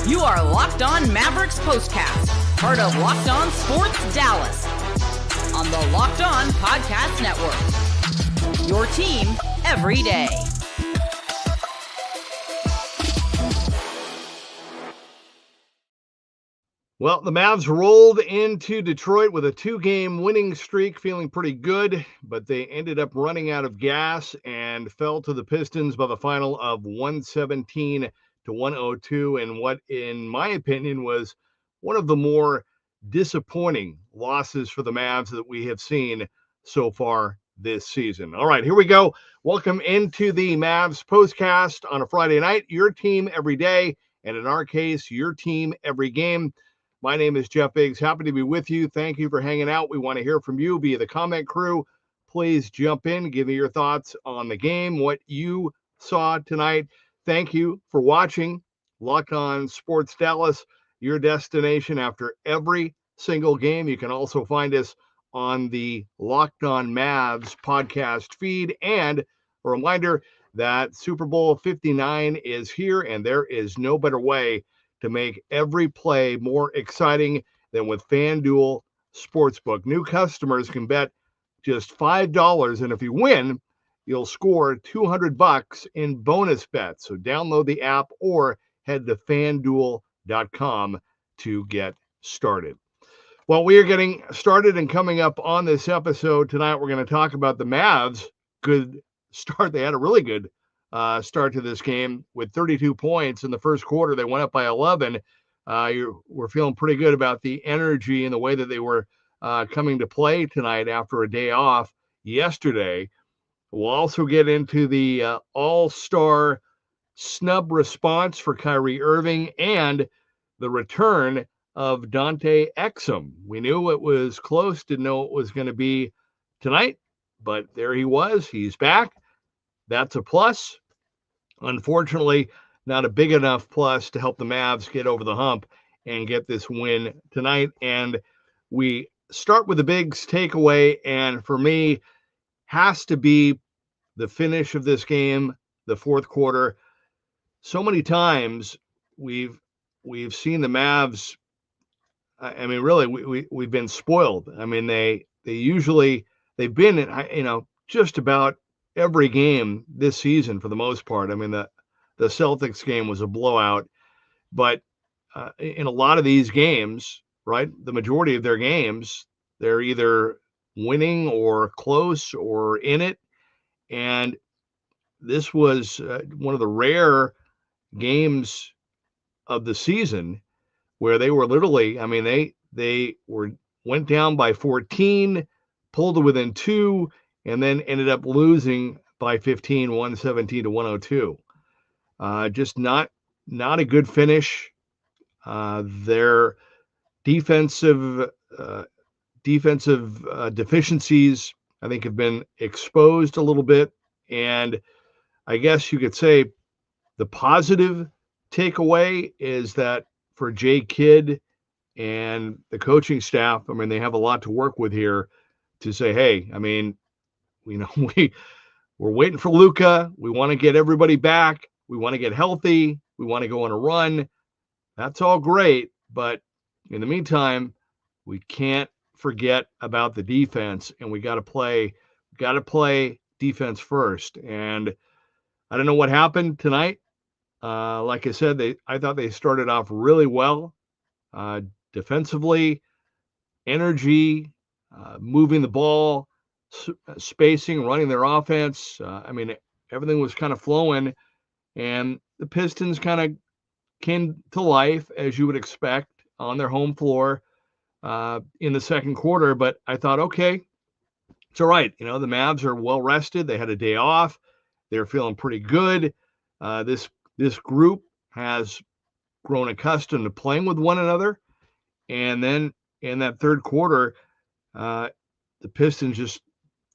You are Locked On Mavericks Postcast, part of Locked On Sports Dallas, on the Locked On Podcast Network. Your team every day. Well, the Mavs rolled into Detroit with a 2-game winning streak, feeling pretty good, but they ended up running out of gas and fell to the Pistons by the final of 117-102 in what, in my opinion, was one of the more disappointing losses for the Mavs that we have seen so far this season. All right, here we go. Welcome into the Mavs Postcast on a Friday night. Your team every day, and in our case, your team every game. My name is Jeff Biggs. Happy to be with you. Thank you for hanging out. We want to hear from you via the comment crew. Please jump in, give me your thoughts on the game, what you saw tonight. Thank you for watching Locked On Sports Dallas, your destination after every single game. You can also find us on the Locked On Mavs podcast feed. And a reminder that Super Bowl 59 is here, and there is no better way to make every play more exciting than with FanDuel Sportsbook. New customers can bet just $5, and if you win, you'll score $200 in bonus bets. So download the app or head to FanDuel.com to get started. Well, we are getting started, and coming up on this episode tonight, we're going to talk about the Mavs. Good start. They had a really good start to this game with 32 points in the first quarter. They went up by 11. We're feeling pretty good about the energy and the way that they were coming to play tonight after a day off yesterday. We'll also get into the all-star snub response for Kyrie Irving and the return of Dante Exum. We knew it was close, didn't know it was going to be tonight, but there he was. He's back. That's a plus. Unfortunately, not a big enough plus to help the Mavs get over the hump and get this win tonight. And we start with the Bigs takeaway, and for me, has to be the finish of this game, the fourth quarter. So many times we've seen the Mavs. I mean, really, we've been spoiled. I mean, they've been in, just about every game this season for the most part. I mean, the Celtics game was a blowout, but in a lot of these games, right, the majority of their games, they're either winning or close or in it. And this was one of the rare games of the season where they were literally, I mean, they went down by 14, pulled to within 2, and then ended up losing by 15, 117-102. Just not a good finish. Their defensive deficiencies, I think, have been exposed a little bit. And I guess you could say the positive takeaway is that for Jay Kidd and the coaching staff, I mean, they have a lot to work with here to say, hey, I mean, we're waiting for Luka. We want to get everybody back. We want to get healthy. We want to go on a run. That's all great. But in the meantime, we can't forget about the defense, and we got to play defense first. And I don't know what happened tonight. Like I said, I thought they started off really well, defensively, energy, moving the ball, spacing, running their offense. I mean, everything was kind of flowing, and the Pistons kind of came to life, as you would expect, on their home floor in the second quarter. But I thought, okay, it's all right. The Mavs are well rested. They had a day off. They're feeling pretty good. This group has grown accustomed to playing with one another. And then in that third quarter, the Pistons just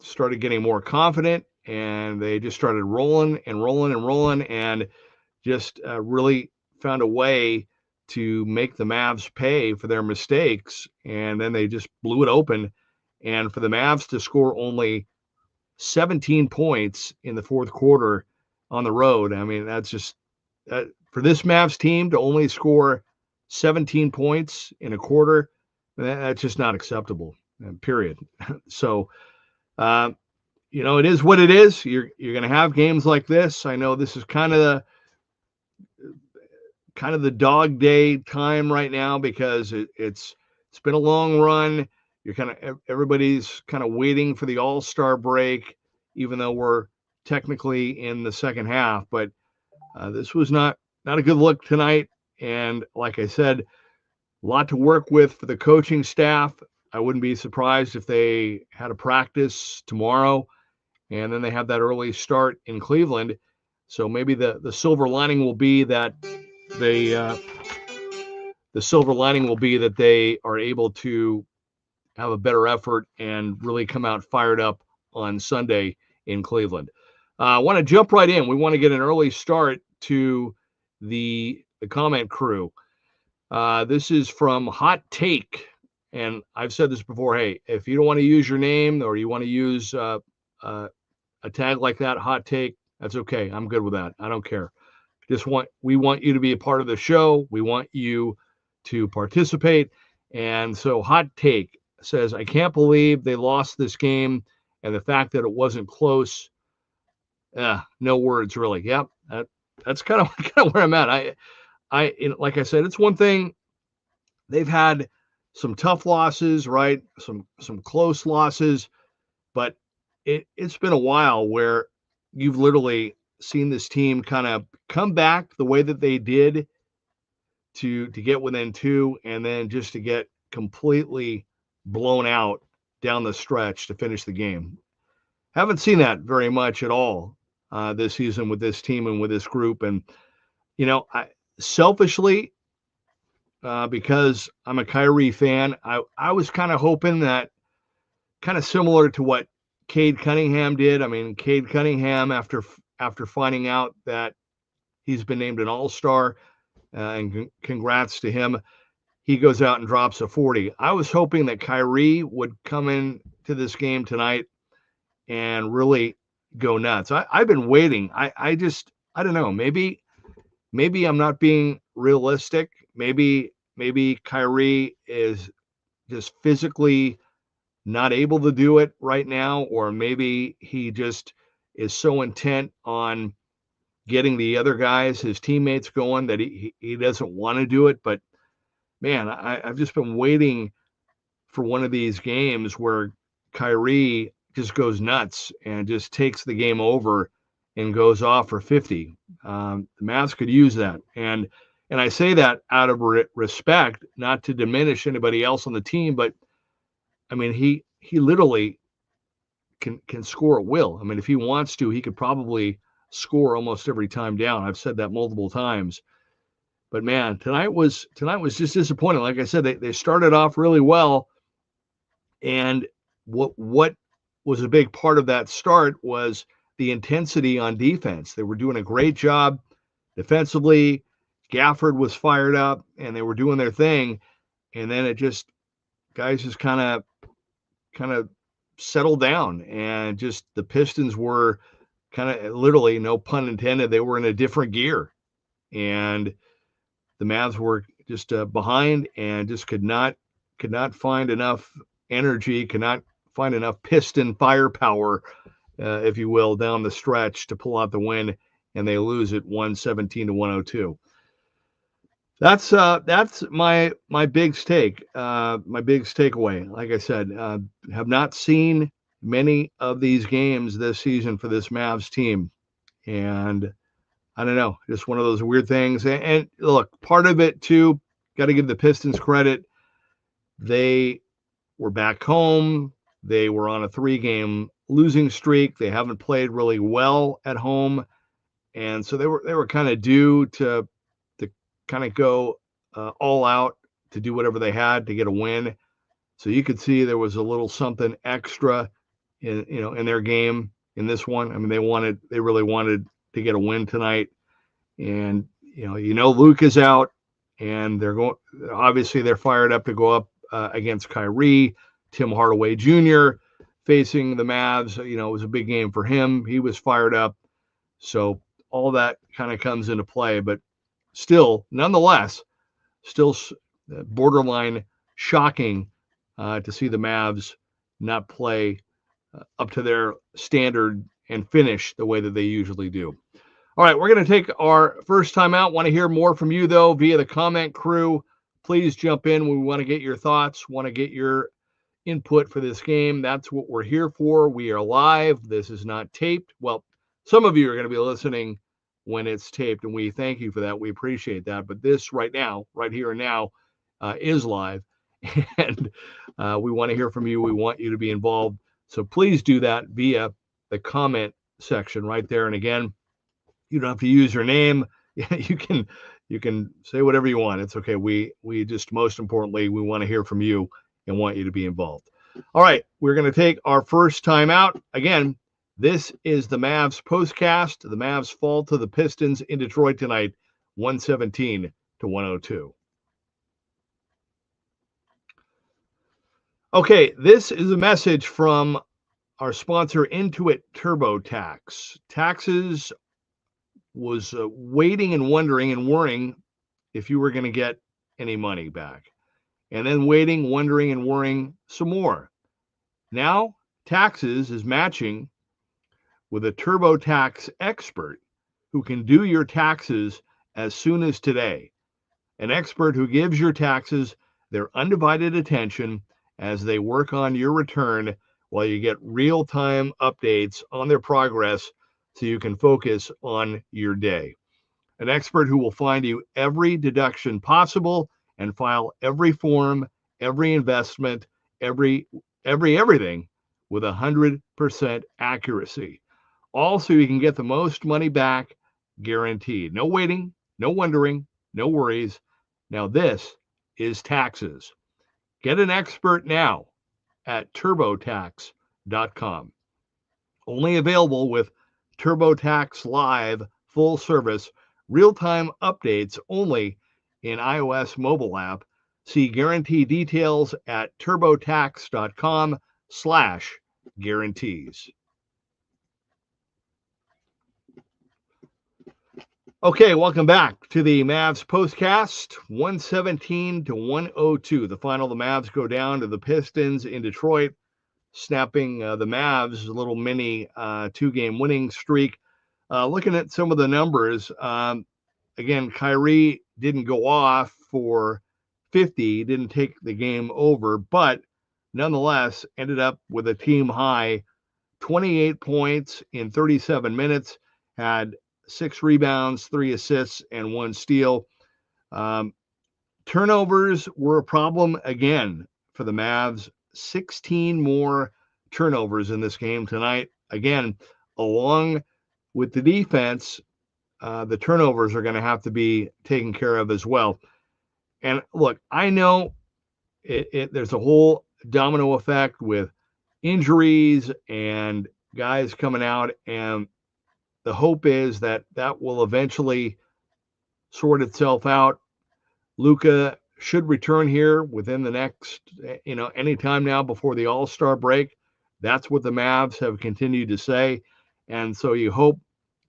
started getting more confident, and they just started rolling and just really found a way to make the Mavs pay for their mistakes. And then they just blew it open. And for the Mavs to score only 17 points in the fourth quarter on the road, I mean, that's just for this Mavs team to only score 17 points in a quarter, that's just not acceptable, period. So, it is what it is. You're going to have games like this. I know this is kind of the dog day time right now because it's been a long run. Everybody's kind of waiting for the All-Star break, even though we're technically in the second half. But this was not a good look tonight. And like I said, a lot to work with for the coaching staff. I wouldn't be surprised if they had a practice tomorrow, and then they have that early start in Cleveland. So maybe the silver lining will be that they are able to have a better effort and really come out fired up on Sunday in Cleveland. I want to jump right in. We want to get an early start to the comment crew. This is from Hot Take, and I've said this before. Hey, if you don't want to use your name or you want to use a tag like that, Hot Take, that's okay. I'm good with that. I don't care. We want you to be a part of the show. We want you to participate. And so Hot Take says, I can't believe they lost this game, and the fact that it wasn't close. No words, really. Yep, that's kind of where I'm at. Like I said, it's one thing. They've had some tough losses, right? Some close losses, but it's been a while where you've literally seen this team kind of come back the way that they did to get within two, and then just to get completely blown out down the stretch to finish the game. Haven't seen that very much at all this season with this team and with this group. And, I selfishly, because I'm a Kyrie fan, I was kind of hoping that, kind of similar to what Cade Cunningham did. I mean, Cade Cunningham, after finding out that he's been named an All-Star, and congrats to him, he goes out and drops a 40. I was hoping that Kyrie would come in to this game tonight and really go nuts. I've been waiting. I don't know. Maybe I'm not being realistic. Maybe Kyrie is just physically not able to do it right now, or maybe he just is so intent on getting the other guys, his teammates, going that he doesn't want to do it. But man, I've just been waiting for one of these games where Kyrie just goes nuts and just takes the game over and goes off for 50. The Mavs could use that. And I say that out of respect, not to diminish anybody else on the team, but I mean, he literally can score at will. I mean, if he wants to, he could probably score almost every time down. I've said that multiple times. But man, tonight was just disappointing. Like I said, they started off really well, and what was a big part of that start was the intensity on defense. They were doing a great job defensively. Gafford was fired up, and they were doing their thing. And then guys just kind of settled down, and just the Pistons were kind of, literally, no pun intended, they were in a different gear, and the Mavs were just behind and just could not find enough energy, could not find enough Piston firepower, if you will, down the stretch to pull out the win, and they lose it 117-102. That's my biggest takeaway. Like I said, have not seen many of these games this season for this Mavs team, and I don't know, just one of those weird things. And look, part of it too, got to give the Pistons credit. They were back home. They were on a 3-game losing streak. They haven't played really well at home, and so they were kind of due to kind of go all out to do whatever they had to get a win. So you could see there was a little something extra in their game in this one. I mean, they really wanted to get a win tonight, and Luke is out, and they're fired up to go up against Kyrie. Tim Hardaway Jr. facing the Mavs. It was a big game for him. He was fired up. So all that kind of comes into play, but still, nonetheless, still borderline shocking to see the Mavs not play up to their standard and finish the way that they usually do. All right, we're going to take our first time out. Want to hear more from you, though, via the comment crew. Please jump in. We want to get your thoughts, want to get your input for this game. That's what we're here for. We are live. This is not taped. Well, some of you are going to be listening when it's taped, and we thank you for that. We appreciate that. But this right now, right here and now, is live, and we want to hear from you. We want you to be involved. So please do that via the comment section right there. And again, you don't have to use your name. You can say whatever you want. It's okay. We just, most importantly, we want to hear from you and want you to be involved. All right, we're going to take our first time out. Again, this is the Mavs postcast. The Mavs fall to the Pistons in Detroit tonight, 117-102. Okay, this is a message from our sponsor, Intuit TurboTax. Taxes was waiting and wondering and worrying if you were going to get any money back. And then waiting, wondering, and worrying some more. Now, Taxes is matching with a TurboTax expert who can do your taxes as soon as today. An expert who gives your taxes their undivided attention as they work on your return while you get real-time updates on their progress so you can focus on your day. An expert who will find you every deduction possible and file every form, every investment, everything with 100% accuracy. All so you can get the most money back guaranteed. No waiting, no wondering, no worries. Now this is Taxes. Get an expert now at TurboTax.com. Only available with TurboTax Live full service, real-time updates only in iOS mobile app. See guarantee details at TurboTax.com/guarantees. Okay, welcome back to the Mavs postcast, 117-102. The final, the Mavs go down to the Pistons in Detroit, snapping the Mavs' little mini two-game winning streak. Looking at some of the numbers, again, Kyrie didn't go off for 50, didn't take the game over, but nonetheless ended up with a team high 28 points in 37 minutes, had 6 rebounds, 3 assists, and 1 steal. Turnovers were a problem again for the Mavs. 16 more turnovers in this game tonight. Again, along with the defense, the turnovers are going to have to be taken care of as well. And look, I know there's a whole domino effect with injuries and guys coming out, and the hope is that that will eventually sort itself out. Luka should return here within the next, anytime now before the All-Star break. That's what the Mavs have continued to say. And so you hope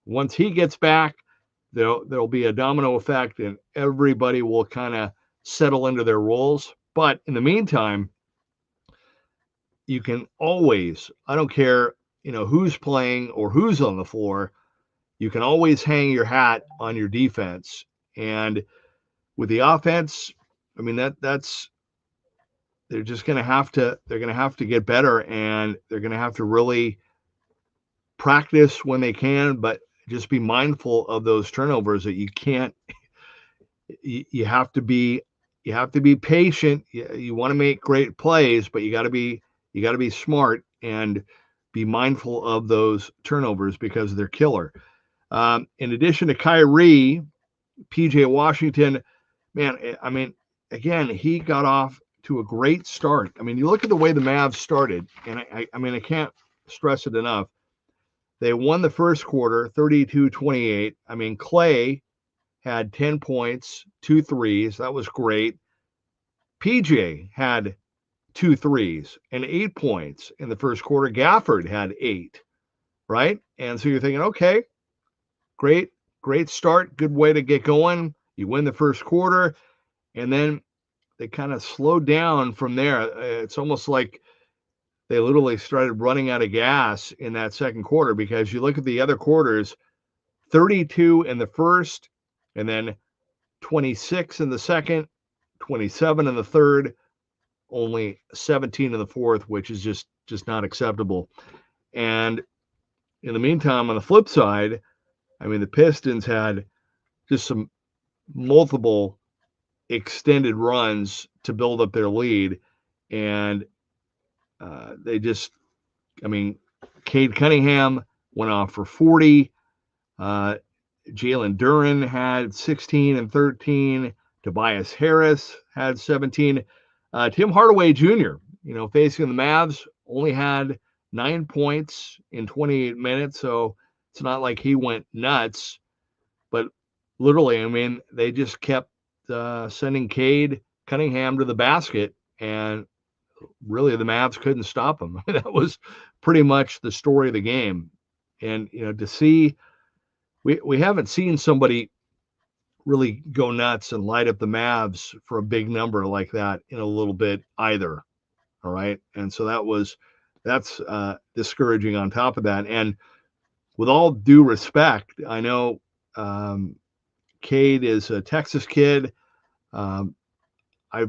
once he gets back, there'll be a domino effect and everybody will kind of settle into their roles. But in the meantime, you can always, I don't care, who's playing or who's on the floor, you can always hang your hat on your defense. And with the offense, I mean, that's they're just going to have to get better, and they're going to have to really practice when they can, but just be mindful of those turnovers that you can't, you have to be patient. You want to make great plays, but you got to be smart and be mindful of those turnovers because they're killer. In addition to Kyrie, PJ Washington, man, I mean, again, he got off to a great start. I mean, you look at the way the Mavs started, and I can't stress it enough. They won the first quarter, 32-28. I mean, Clay had 10 points, 2 threes. That was great. PJ had 2 threes and 8 points in the first quarter. Gafford had 8, right? And so you're thinking, okay, great start, good way to get going. You win the first quarter, and then they kind of slowed down from there. It's almost like they literally started running out of gas in that second quarter, because you look at the other quarters, 32 in the first, and then 26 in the second, 27 in the third, only 17 in the fourth, which is just not acceptable. And in the meantime, on the flip side, I mean, the Pistons had just some multiple extended runs to build up their lead, and they just, I mean, Cade Cunningham went off for 40. Jalen Duren had 16 and 13. Tobias Harris had 17. Tim Hardaway Jr., facing the Mavs, only had 9 points in 28 minutes, so it's not like he went nuts. But literally, I mean, they just kept sending Cade Cunningham to the basket, and really the Mavs couldn't stop him. That was pretty much the story of the game. And, to see, we haven't seen somebody really go nuts and light up the Mavs for a big number like that in a little bit either. All right. And so that's discouraging on top of that. And with all due respect, I know Cade is a Texas kid. I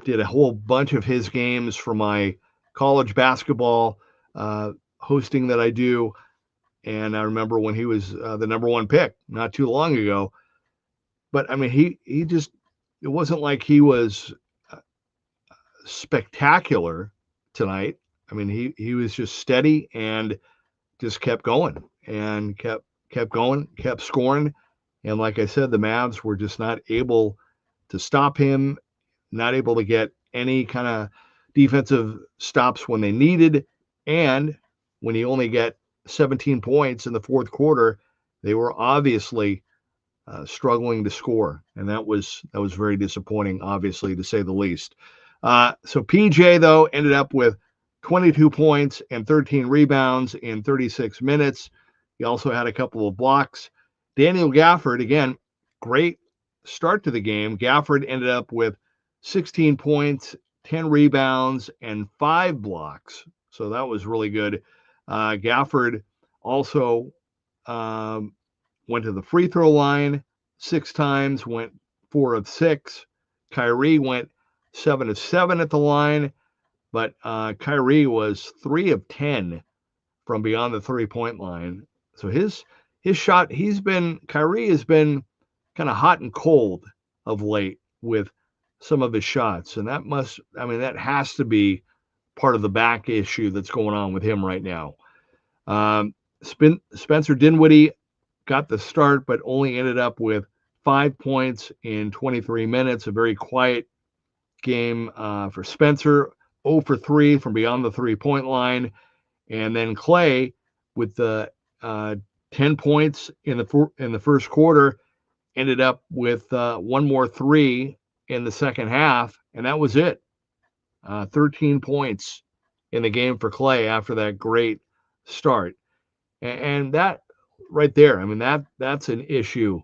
did a whole bunch of his games for my college basketball hosting that I do. And I remember when he was the number one pick not too long ago. But I mean, he just, it wasn't like he was spectacular tonight. I mean, he was just steady and just kept going and kept going, kept scoring. And like I said, the Mavs were just not able to stop him, not able to get any kind of defensive stops when they needed. And when you only get 17 points in the fourth quarter, they were obviously struggling to score. And that was very disappointing, obviously, to say the least. So PJ, though, ended up with 22 points and 13 rebounds in 36 minutes. He also had a couple of blocks. Daniel Gafford, again, great start to the game. Gafford ended up with 16 points, 10 rebounds, and 5 blocks. So that was really good. Gafford also went to the free throw line 6 times, went 4 of 6. Kyrie went 7 of 7 at the line, but Kyrie was 3 of 10 from beyond the 3-point line. So his shot, Kyrie has been kind of hot and cold of late with some of his shots. And that has to be part of the back issue that's going on with him right now. Spencer Dinwiddie got the start, but only ended up with 5 points in 23 minutes. A very quiet game for Spencer. 0 for 3 from beyond the 3-point line. And then Clay with the 10 points in the first quarter, ended up with 1 more 3 in the second half, and that was it. 13 points in the game for Clay after that great start. And that right there, I mean, that's an issue,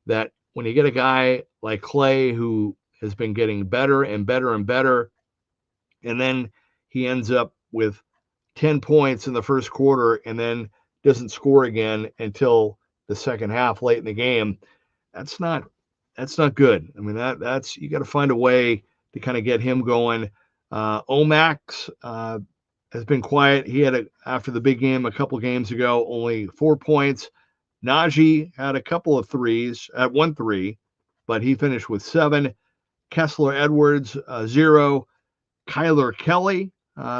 that when you get a guy like Clay who has been getting better and better and better, and then he ends up with 10 points in the first quarter and then doesn't score again until the second half late in the game, that's not good. I mean, that's you got to find a way to kind of get him going. Omax has been quiet. He had after the big game a couple games ago, only 4 points. Najee had a couple of threes at 1 3, but he finished with 7. Kessler Edwards 0. Kyler Kelly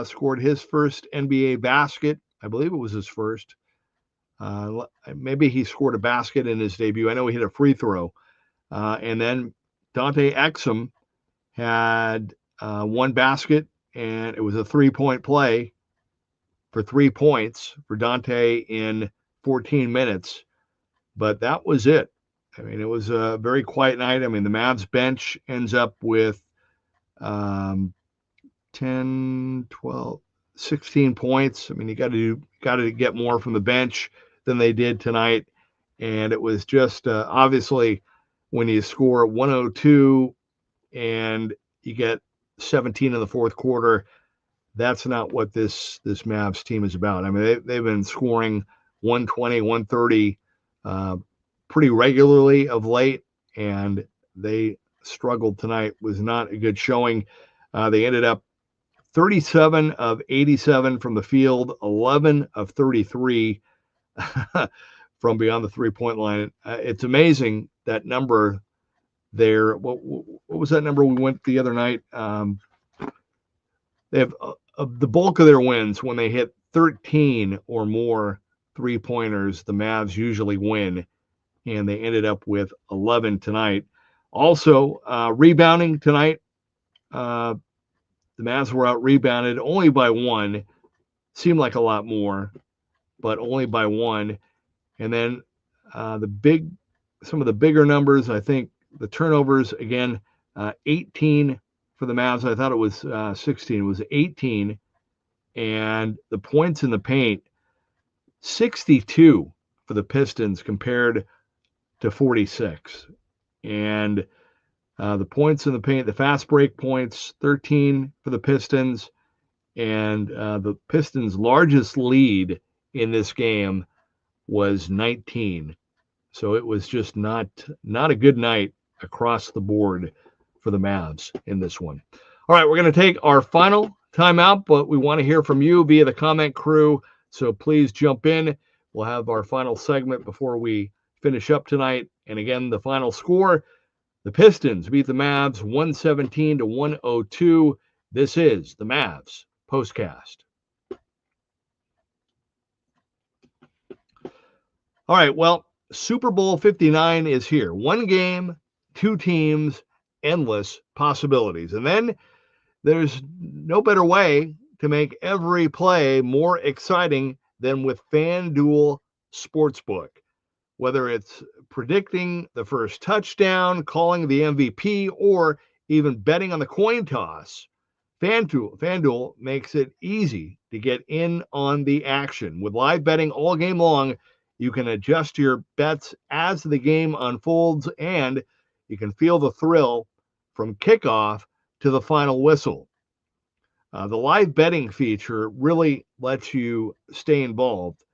scored his first NBA basket. I believe it was his first. Maybe he scored a basket in his debut. I know he hit a free throw. And then Dante Exum had 1 basket, and it was a 3-point play for 3 points for Dante in 14 minutes. But that was it. I mean, it was a very quiet night. I mean, the Mavs bench ends up with 10, 12, 16 points. I mean, you got to get more from the bench than they did tonight. And it was just obviously when you score 102 and you get 17 in the fourth quarter. That's not what this Mavs team is about. I mean, they've been scoring 120, 130 pretty regularly of late, and they struggled tonight. Was not a good showing. They ended up 37 of 87 from the field, 11 of 33 from beyond the three-point line. It's amazing that number there. What was that number we went the other night? They have the bulk of their wins when they hit 13 or more three-pointers. The Mavs usually win, and they ended up with 11 tonight. Also, rebounding tonight, the Mavs were out rebounded only by one. Seemed like a lot more, but only by one. And then some of the bigger numbers, I think the turnovers, again, 18 for the Mavs. I thought it was 16. It was 18. And the points in the paint, 62 for the Pistons compared to 46. And the points in the paint, the fast break points, 13 for the Pistons. And the Pistons' largest lead in this game was 19. So it was just not a good night across the board for the Mavs in this one. All right, we're going to take our final timeout, but we want to hear from you via the comment crew. So please jump in. We'll have our final segment before we finish up tonight. And again, the final score, the Pistons beat the Mavs 117 to 102. This is the Mavs Postcast. All right, well, Super Bowl 59 is here. One game, two teams, endless possibilities. And then there's no better way to make every play more exciting than with FanDuel Sportsbook. Whether it's predicting the first touchdown, calling the MVP, or even betting on the coin toss, FanDuel makes it easy to get in on the action. With live betting all game long, you can adjust your bets as the game unfolds, and you can feel the thrill from kickoff to the final whistle. The live betting feature really lets you stay involved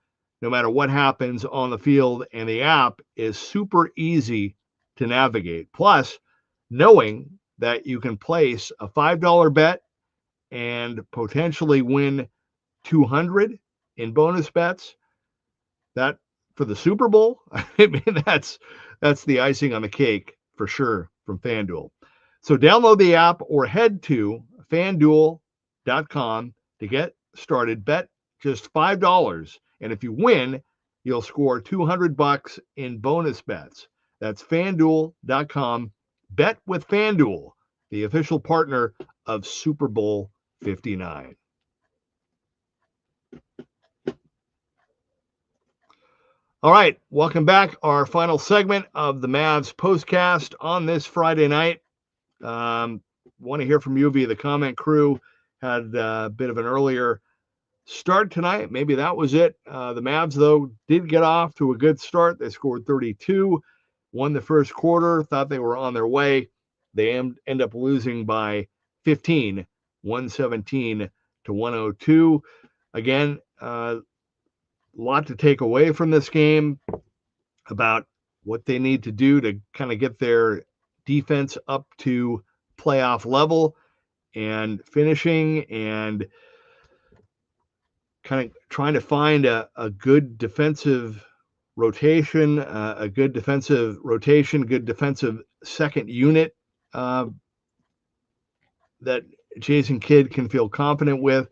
no matter what happens on the field, and the app is super easy to navigate. Plus, knowing that you can place a $5 bet and potentially win $200 in bonus bets, that for the Super Bowl, I mean, that's the icing on the cake for sure from FanDuel. So download the app or head to FanDuel.com to get started. Bet just $5, and if you win, you'll score $200 in bonus bets. That's FanDuel.com. Bet with FanDuel, the official partner of Super Bowl 59. All right, welcome back. Our final segment of the Mavs Postcast on this Friday night. Want to hear from you via the comment crew. Had a bit of an earlier start tonight. Maybe that was it. The Mavs, though, did get off to a good start. They scored 32, won the first quarter, thought they were on their way. They end up losing by 15, 117 to 102. Again, a lot to take away from this game about what they need to do to kind of get their defense up to playoff level and finishing and kind of trying to find a good defensive rotation, good defensive second unit that Jason Kidd can feel confident with.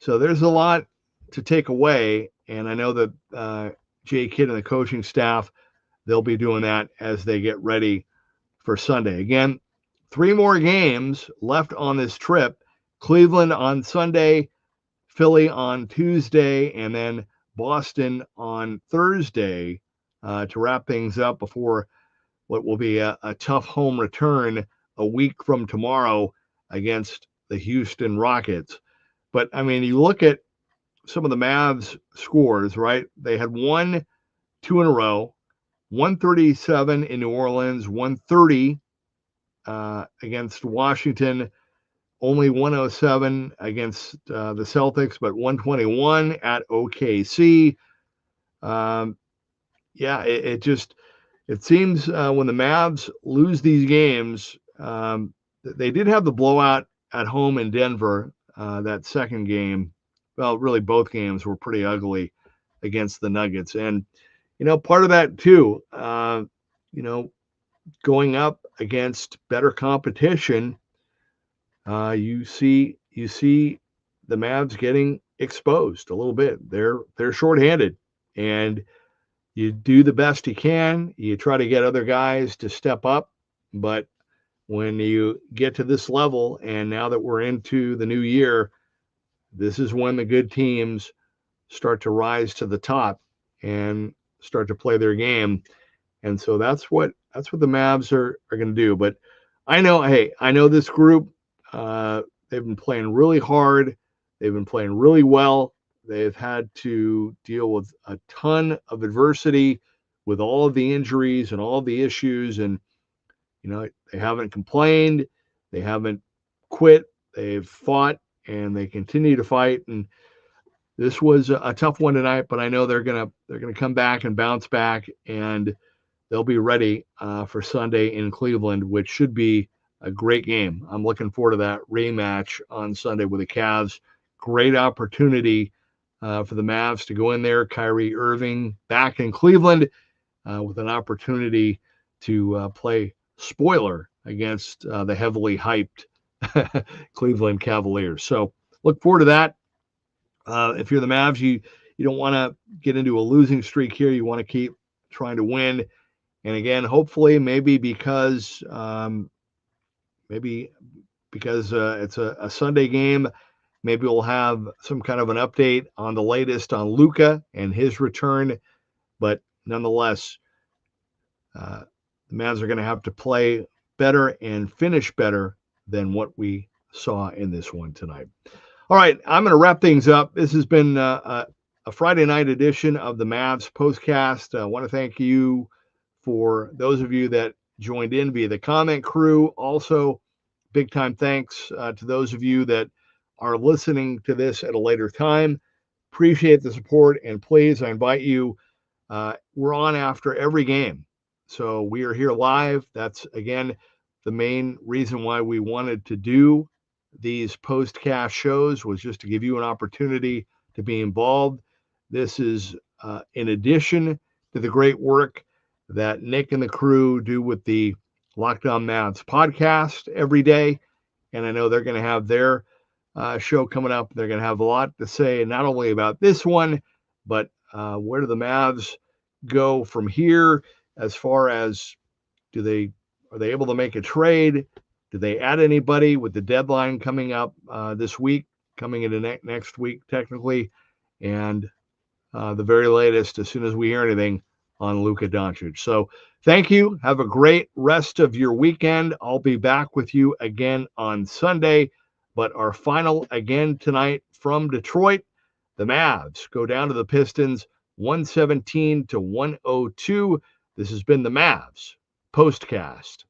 So there's a lot to take away, and I know that Jay Kidd and the coaching staff, they'll be doing that as they get ready for Sunday. Again, 3 more games left on this trip. Cleveland on Sunday, Philly on Tuesday, and then Boston on Thursday to wrap things up before what will be a tough home return a week from tomorrow against the Houston Rockets. But, I mean, you look at some of the Mavs scores, right? They had won 2 in a row. 137 in New Orleans, 130 against Washington, only 107 against the Celtics, but 121 at OKC. It seems when the Mavs lose these games, they did have the blowout at home in Denver, that second game. Well, really both games were pretty ugly against the Nuggets. And, part of that too, going up against better competition, you see the Mavs getting exposed a little bit. They're shorthanded, and you do the best you can. You try to get other guys to step up, but when you get to this level, and now that we're into the new year, this is when the good teams start to rise to the top and start to play their game. And so that's what the Mavs are going to do. But I know this group, they've been playing really hard. They've been playing really well. They've had to deal with a ton of adversity with all of the injuries and all of the issues. And, they haven't complained. They haven't quit. They've fought, and they continue to fight. And this was a tough one tonight, but I know they're gonna come back and bounce back, and they'll be ready for Sunday in Cleveland, which should be a great game. I'm looking forward to that rematch on Sunday with the Cavs. Great opportunity for the Mavs to go in there. Kyrie Irving back in Cleveland with an opportunity to play spoiler against the heavily hyped Cleveland Cavaliers. So look forward to that. If you're the Mavs, you don't want to get into a losing streak here. You want to keep trying to win. And again, hopefully, maybe because it's a Sunday game, maybe we'll have some kind of an update on the latest on Luka and his return. But nonetheless, the Mavs are going to have to play better and finish better than what we saw in this one tonight. All right, I'm going to wrap things up. This has been a Friday night edition of the Mavs Postcast. I want to thank you for those of you that joined in via the comment crew. Also, big time thanks to those of you that are listening to this at a later time. Appreciate the support, and please, I invite you. We're on after every game, so we are here live. That's, again, the main reason why we wanted to do these postcast shows, was just to give you an opportunity to be involved. This is in addition to the great work that Nick and the crew do with the Locked On Mavs podcast every day. And I know they're going to have their show coming up. They're going to have a lot to say, not only about this one, but where do the Mavs go from here, as far as are they able to make a trade? Do they add anybody with the deadline coming up this week, coming into next week technically? And the very latest, as soon as we hear anything on Luka Doncic. So thank you. Have a great rest of your weekend. I'll be back with you again on Sunday. But our final again tonight from Detroit, the Mavs go down to the Pistons 117-102. This has been the Mavs Postcast.